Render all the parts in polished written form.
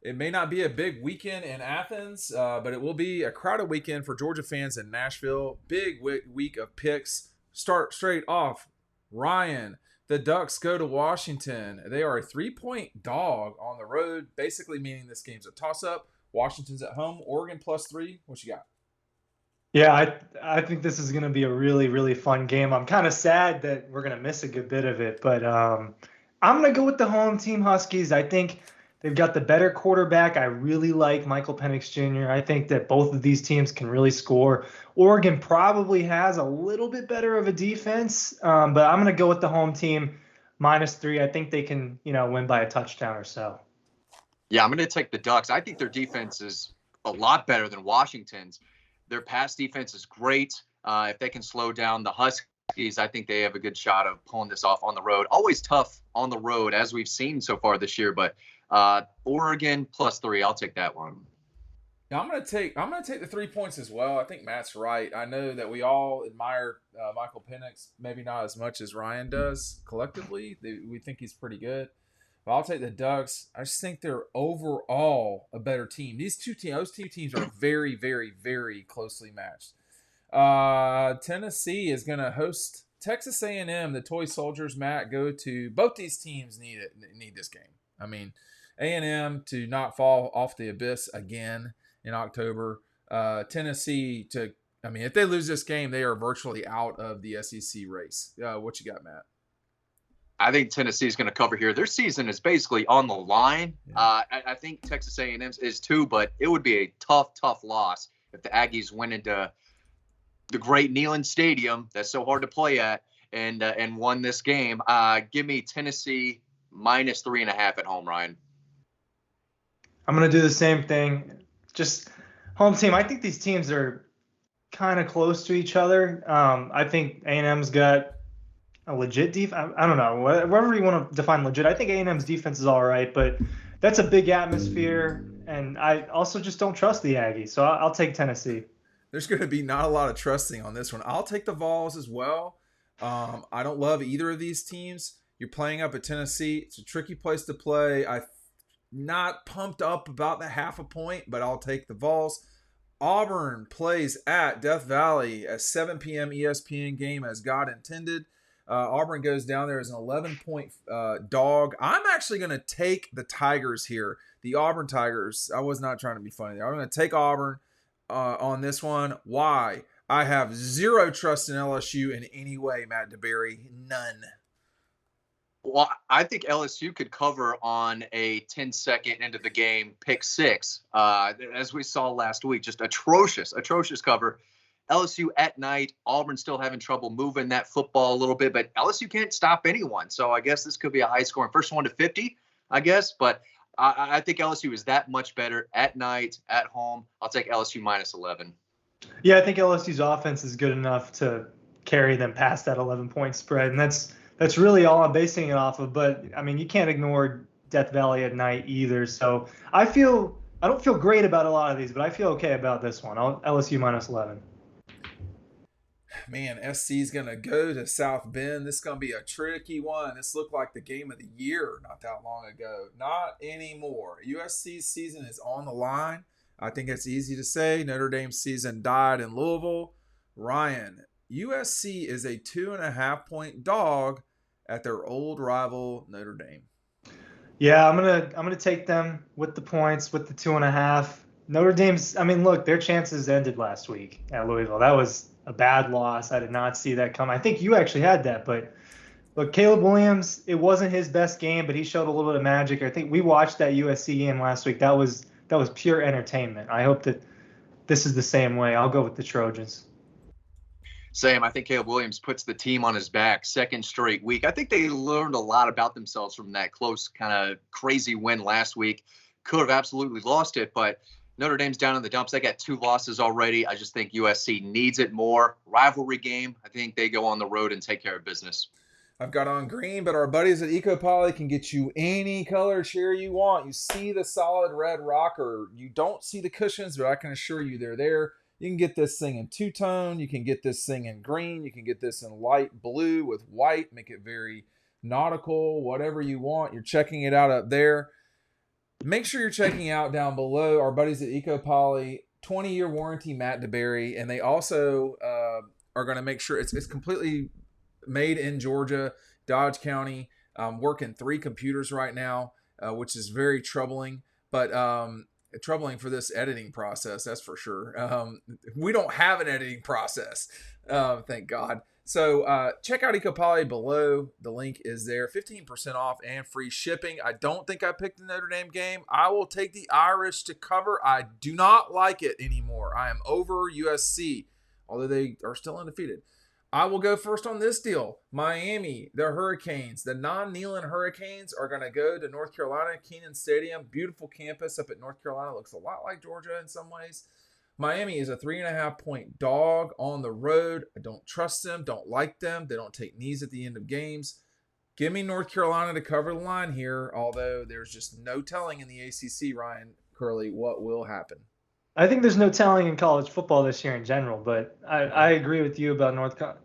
It may not be a big weekend in Athens, but it will be a crowded weekend for Georgia fans in Nashville. Big week of picks. Start straight off. Ryan, the Ducks go to Washington. They are a 3-point dog on the road, basically meaning this game's a toss-up. Washington's at home. Oregon +3. What you got? Yeah, I think this is going to be a really, really fun game. I'm kind of sad that we're going to miss a good bit of it, but I'm going to go with the home team Huskies. I think they've got the better quarterback. I really like Michael Penix Jr. I think that both of these teams can really score. Oregon probably has a little bit better of a defense, but I'm going to go with the home team -3. I think they can, win by a touchdown or so. Yeah, I'm going to take the Ducks. I think their defense is a lot better than Washington's. Their pass defense is great. If they can slow down the Huskies, I think they have a good shot of pulling this off on the road. Always tough on the road, as we've seen so far this year. But Oregon +3, I'll take that one. Yeah, I'm gonna take the 3 points as well. I think Matt's right. I know that we all admire Michael Penix, maybe not as much as Ryan does collectively. We think he's pretty good. But I'll take the Ducks. I just think they're overall a better team. Those two teams are very, very, very closely matched. Tennessee is going to host Texas A&M. The Toy Soldiers. Matt, go to both these teams. Need this game. I mean, A&M to not fall off the abyss again in October. Tennessee to. I mean, if they lose this game, they are virtually out of the SEC race. What you got, Matt? I think Tennessee is going to cover here. Their season is basically on the line. Yeah. I think Texas A&M's is too, but it would be a tough loss if the Aggies went into the great Neyland Stadium that's so hard to play at and won this game. Give me Tennessee -3.5 at home, Ryan. I'm going to do the same thing. Just home team. I think these teams are kind of close to each other. I think A&M's got a legit defense. I don't know. Whatever you want to define legit. I think A&M's defense is all right, but that's a big atmosphere, and I also just don't trust the Aggies, so I'll take Tennessee. There's going to be not a lot of trusting on this one. I'll take the Vols as well. I don't love either of these teams. You're playing up at Tennessee. It's a tricky place to play. I'm not pumped up about the half a point, but I'll take the Vols. Auburn plays at Death Valley, a 7 p.m. ESPN game as God intended. Auburn goes down there as an 11-point dog. I'm actually going to take the Tigers here. The Auburn Tigers. I was not trying to be funny there. I'm going to take Auburn on this one. Why? I have zero trust in LSU in any way, Matt DeBerry. None. Well, I think LSU could cover on a 10-second into the game pick six, as we saw last week. Just atrocious cover. LSU at night. Auburn still having trouble moving that football a little bit, but LSU can't stop anyone. So I guess this could be a high scoring first one to 50, I guess. But I think LSU is that much better at night, at home. I'll take LSU -11. Yeah, I think LSU's offense is good enough to carry them past that 11-point spread, and that's really all I'm basing it off of. But I mean, you can't ignore Death Valley at night either. So I don't feel great about a lot of these, but I feel okay about this one. LSU -11. Man, SC is going to go to South Bend. This is going to be a tricky one. This looked like the game of the year not that long ago. Not anymore. USC's season is on the line. I think it's easy to say. Notre Dame's season died in Louisville. Ryan, USC is a 2.5-point dog at their old rival Notre Dame. Yeah, I'm gonna take them with the points, with the 2.5. Notre Dame's. I mean, look, their chances ended last week at Louisville. That was a bad loss. I did not see that come. I think you actually had that, but look, Caleb Williams, it wasn't his best game, but he showed a little bit of magic. I think we watched that USC game last week. That was pure entertainment. I hope that this is the same way. I'll go with the Trojans. Same. I think Caleb Williams puts the team on his back second straight week. I think they learned a lot about themselves from that close, kind of crazy win last week. Could have absolutely lost it, but Notre Dame's down in the dumps. They got 2 losses already. I just think USC needs it more. Rivalry game. I think they go on the road and take care of business. I've got on green, but our buddies at EcoPoly can get you any color chair you want. You see the solid red rocker. You don't see the cushions, but I can assure you they're there. You can get this thing in two-tone. You can get this thing in green. You can get this in light blue with white. Make it very nautical, whatever you want. You're checking it out up there. Make sure you're checking out down below our buddies at EcoPoly, 20-year warranty, Matt DeBerry, and they also are going to make sure it's completely made in Georgia, Dodge County. Working 3 computers right now, which is very troubling, but troubling for this editing process, that's for sure. We don't have an editing process, thank God. So check out EcoPoly below. The link is there. 15% off and free shipping. I don't think I picked the Notre Dame game. I will take the Irish to cover. I do not like it anymore. I am over USC, although they are still undefeated. I will go first on this deal. Miami, the Hurricanes, the non-Neyland Hurricanes are going to go to North Carolina, Kenan Stadium. Beautiful campus up at North Carolina. Looks a lot like Georgia in some ways. Miami is a 3.5-point dog on the road. I don't trust them, don't like them. They don't take knees at the end of games. Give me North Carolina to cover the line here, although there's just no telling in the ACC, Ryan Curley, what will happen. I think there's no telling in college football this year in general, but I agree with you about North Carolina.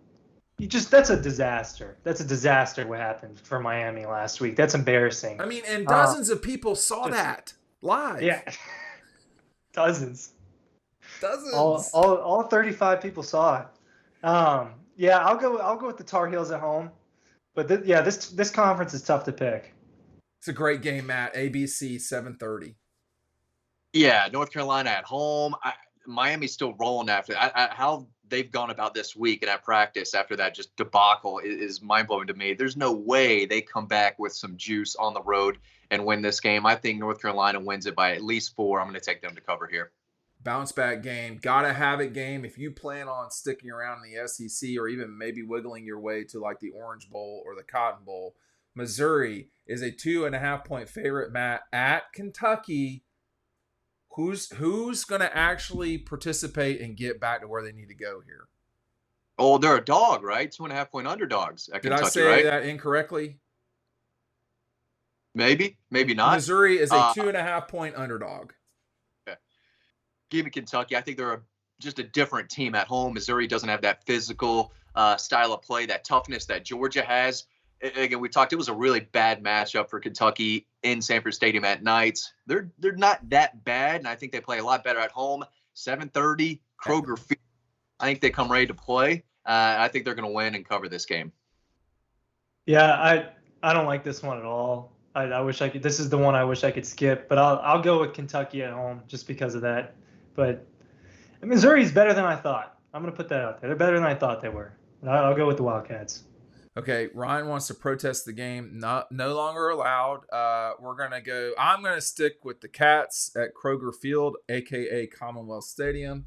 That's a disaster. That's a disaster what happened for Miami last week. That's embarrassing. I mean, and dozens of people saw that live. Yeah. Dozens. Dozens. All 35 people saw it. Yeah, I'll go with the Tar Heels at home. But this conference is tough to pick. It's a great game, Matt. ABC 7:30. Yeah, North Carolina at home. Miami's still rolling after how they've gone about this week and at practice after that just debacle is mind-blowing to me. There's no way they come back with some juice on the road and win this game. I think North Carolina wins it by at least 4. I'm going to take them to cover here. Bounce back game. Gotta have it game. If you plan on sticking around in the SEC or even maybe wiggling your way to like the Orange Bowl or the Cotton Bowl, Missouri is a 2.5-point favorite, Matt, at Kentucky. Who's going to actually participate and get back to where they need to go here? Oh, they're a dog, right? 2.5-point underdogs at Kentucky, right? Did I say that incorrectly? Maybe not. Missouri is a 2.5-point underdog. Okay. Give me Kentucky. I think they're just a different team at home. Missouri doesn't have that physical style of play, that toughness that Georgia has. Again, we talked, it was a really bad matchup for Kentucky in Sanford Stadium at night. They're not that bad, and I think they play a lot better at home. 7:30, Kroger Field. I think they come ready to play. I think they're going to win and cover this game. Yeah, I don't like this one at all. I wish I could. This is the one I wish I could skip, but I'll go with Kentucky at home just because of that. But Missouri's better than I thought. I'm going to put that out there. They're better than I thought they were. I'll go with the Wildcats. Okay, Ryan wants to protest the game. No longer allowed. We're going to go. I'm going to stick with the Cats at Kroger Field, a.k.a. Commonwealth Stadium.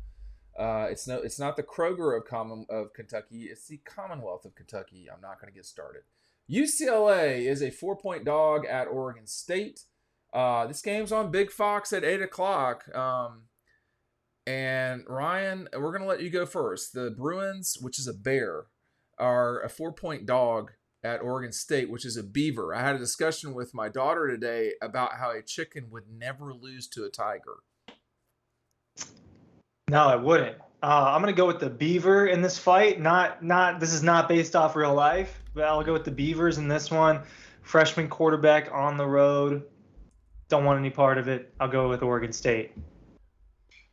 It's not the Kroger of Kentucky. It's the Commonwealth of Kentucky. I'm not going to get started. UCLA is a 4-point dog at Oregon State. This game's on Big Fox at 8 o'clock. And Ryan, we're going to let you go first. The Bruins, which is a bear, are a 4-point dog at Oregon State, which is a beaver. I had a discussion with my daughter today about how a chicken would never lose to a tiger. No, I wouldn't. I'm going to go with the beaver in this fight. This is not based off real life, but I'll go with the Beavers in this one. Freshman quarterback on the road. Don't want any part of it. I'll go with Oregon State.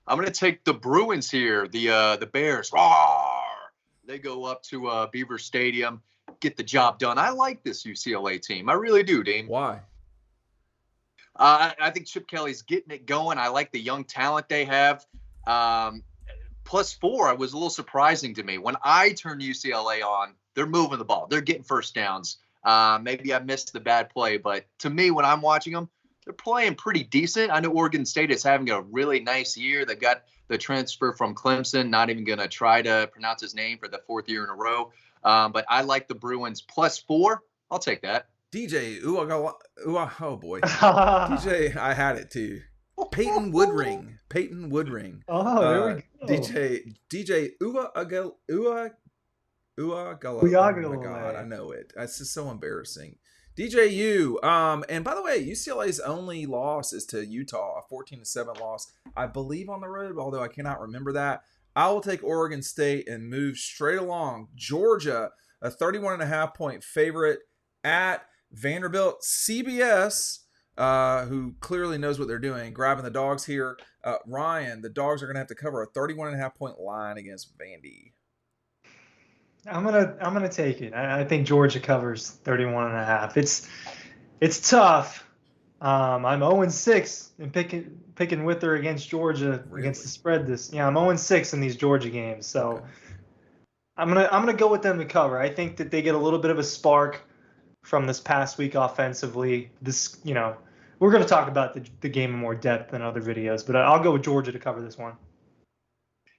I'm going to take the Bruins here. The Bears. Rawr! They go up to Beaver Stadium, get the job done. I like this UCLA team. I really do, Dame. Why? I think Chip Kelly's getting it going. I like the young talent they have. +4 was a little surprising to me. When I turn UCLA on, they're moving the ball. They're getting first downs. Maybe I missed the bad play, but to me, when I'm watching them, they're playing pretty decent. I know Oregon State is having a really nice year. They've got the transfer from Clemson, not even going to try to pronounce his name for the 4th year in a row. But I like the Bruins +4. I'll take that. DJ, oh boy. DJ, I had it too. Peyton Woodring. Oh, there we go. DJ Uiagalelei. Oh my God, I know it. It's just so embarrassing. DJU. And by the way, UCLA's only loss is to Utah, a 14-7 loss, I believe, on the road, although I cannot remember that. I will take Oregon State and move straight along. Georgia, a 31.5-point favorite at Vanderbilt. CBS, who clearly knows what they're doing, grabbing the Dogs here. Ryan, the Dogs are going to have to cover a 31.5-point line against Vandy. I'm gonna take it. I think Georgia covers 31.5. It's tough. I'm 0-6 in picking with her against Georgia against the spread. I'm 0-6 in these Georgia games, so Okay. I'm gonna go with them to cover. I think that they get a little bit of a spark from this past week offensively. We're gonna talk about the game in more depth in other videos, but I'll go with Georgia to cover this one.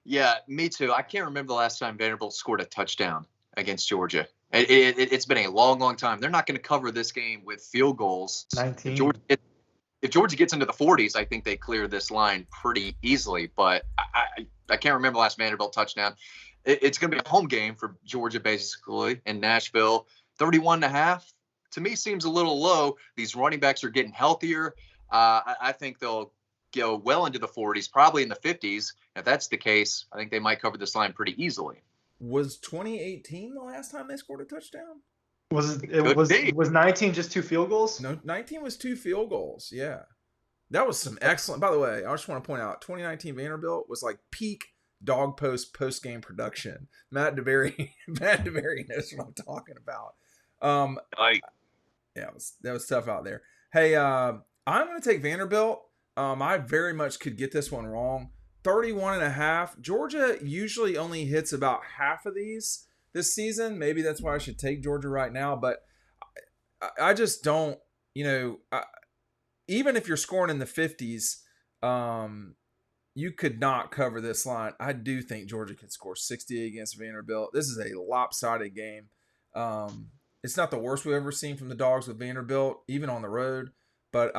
Yeah, me too. I can't remember the last time Vanderbilt scored a touchdown against Georgia. It's been a long, long time. They're not going to cover this game with field goals. 19. If Georgia gets into the 40s, I think they clear this line pretty easily. But I can't remember the last Vanderbilt touchdown. It's going to be a home game for Georgia, basically, in Nashville. 31.5, to me, seems a little low. These running backs are getting healthier. I think they'll go well into the 40s, probably in the 50s. If that's the case, I think they might cover this line pretty easily. Was 2018 the last time they scored a touchdown? Was 19 just 2 field goals? No, 19 was 2 field goals. Yeah. That was some excellent. By the way, I just want to point out 2019 Vanderbilt was like peak Dog post game production. Matt DeBerry knows what I'm talking about. Yeah, that was tough out there. Hey, I'm going to take Vanderbilt. I very much could get this one wrong. 31.5. Georgia usually only hits about half of these this season. Maybe that's why I should take Georgia right now. But I just don't, even if you're scoring in the 50s, you could not cover this line. I do think Georgia could score 60 against Vanderbilt. This is a lopsided game. It's not the worst we've ever seen from the Dogs with Vanderbilt, even on the road. But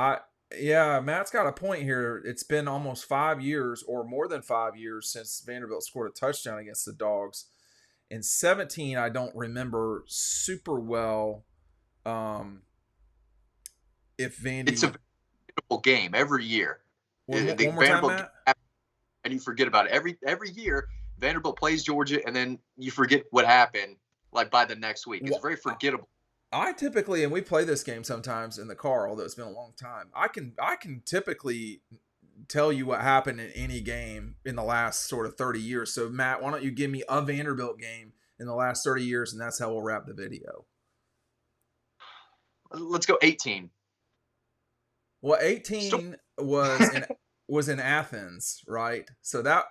Matt's got a point here. It's been almost 5 years or more than 5 years since Vanderbilt scored a touchdown against the Dogs. In 17, I don't remember super well if Vandy... It's a beautiful game every year. One more time, Matt? And you forget about it. Every year, Vanderbilt plays Georgia, and then you forget what happened like by the next week. It's very forgettable. I typically, and we play this game sometimes in the car, although it's been a long time. I can typically tell you what happened in any game in the last sort of 30 years. So Matt, why don't you give me a Vanderbilt game in the last 30 years, and that's how we'll wrap the video. Let's go 18. Well, 18 was in Athens, right? So that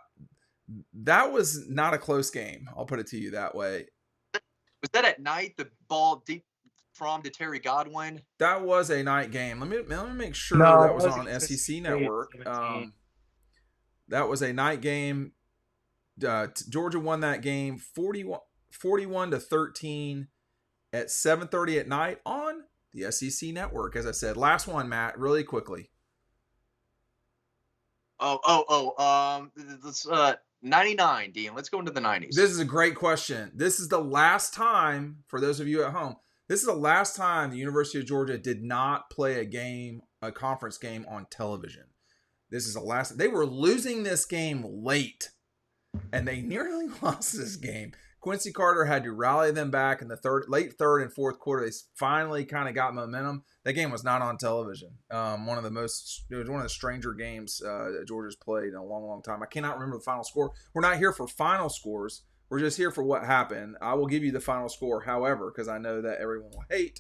was not a close game. I'll put it to you that way. Was that at night? The ball deep from to Terry Godwin? That was a night game. Let me make sure that was on SEC Network. That was a night game. Georgia won that game 41-13 at 7:30 at night on the SEC Network. As I said, last one, Matt, really quickly. Let's 99, Dean. Let's go into the 90s. This is a great question. This is the last time, for those of you at home, this is the last time the University of Georgia did not play a conference game on television. This is the last. They were losing this game late, and they nearly lost this game. Quincy Carter had to rally them back in the late third and fourth quarter. They finally kind of got momentum. That game was not on television. It was one of the stranger games that Georgia's played in a long, long time. I cannot remember the final score. We're not here for final scores. We're just here for what happened. I will give you the final score, however, because I know that everyone will hate.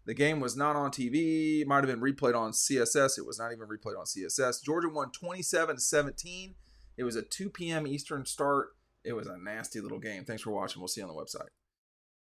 The game was not on TV. It might have been replayed on CSS. It was not even replayed on CSS. Georgia won 27-17. It was a 2 p.m. Eastern start. It was a nasty little game. Thanks for watching. We'll see you on the website.